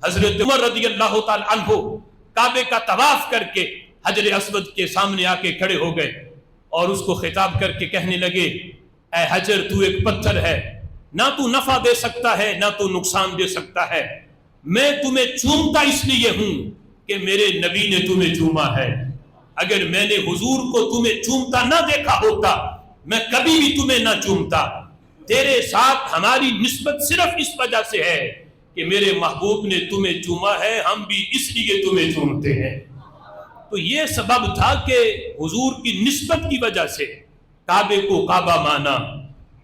حضرت عمر رضی اللہ تعالی عنہ کعبے کا طواف کر کے حجر اسود کے سامنے آ کے کھڑے ہو گئے اور اس کو خطاب کر کے کہنے لگے، اے حجر تو ایک پتھر ہے، نہ تو نفع دے سکتا ہے نہ تو نقصان دے سکتا ہے، میں تمہیں چومتا اس لیے ہوں کہ میرے نبی نے تمہیں چوما ہے، اگر میں نے حضور کو تمہیں چومتا نہ دیکھا ہوتا میں کبھی بھی تمہیں نہ چومتا، تیرے ساتھ ہماری نسبت صرف اس وجہ سے ہے کہ میرے محبوب نے تمہیں چوما ہے، ہم بھی اس لیے تمہیں چومتے ہیں۔ تو یہ سبب تھا کہ حضور کی نسبت کی وجہ سے کعبے کو کعبہ مانا۔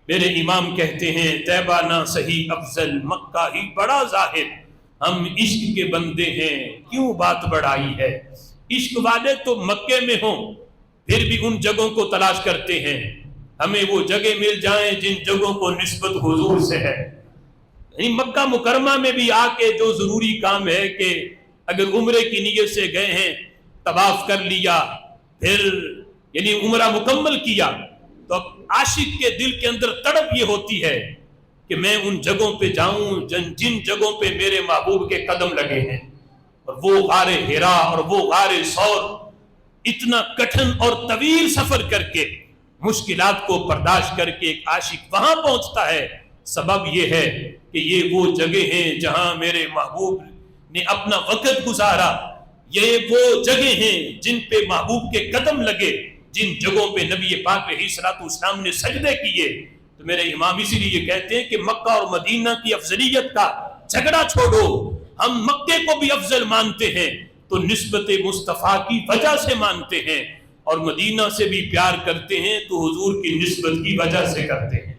میرے امام کہتے ہیں، طیبہ نہ صحیح افضل مکہ ہی بڑا ظاہر، ہم عشق کے بندے ہیں کیوں بات بڑھائی ہے، عشق والے تو مکے میں ہوں پھر بھی ان جگہوں کو تلاش کرتے ہیں، ہمیں وہ جگہ مل جائیں جن جگہوں کو نسبت حضور سے ہے۔ یعنی مکہ مکرمہ میں بھی آ کے جو ضروری کام ہے کہ اگر عمرے کی نیت سے گئے ہیں، طواف کر لیا، پھر یعنی عمرہ مکمل کیا، تو اب عاشق کے دل کے اندر تڑپ یہ ہوتی ہے کہ میں ان جگہوں پہ جاؤں جن جگہوں پہ میرے محبوب کے قدم لگے ہیں، اور وہ غار حرا اور وہ غار ثور، اتنا کٹھن اور طویل سفر کر کے مشکلات کو برداشت کر کے ایک عاشق وہاں پہنچتا ہے۔ سبب یہ ہے کہ یہ وہ جگہ ہیں جہاں میرے محبوب نے اپنا وقت گزارا، یہ وہ جگہ ہیں جن پہ محبوب کے قدم لگے، جن جگہوں پہ نبی پاک علیہ الصلوۃ والسلام نے سجدے کیے۔ تو میرے امام اسی لیے کہتے ہیں کہ مکہ اور مدینہ کی افضلیت کا جھگڑا چھوڑو، ہم مکے کو بھی افضل مانتے ہیں تو نسبت مصطفیٰ کی وجہ سے مانتے ہیں، اور مدینہ سے بھی پیار کرتے ہیں تو حضور کی نسبت کی وجہ سے کرتے ہیں۔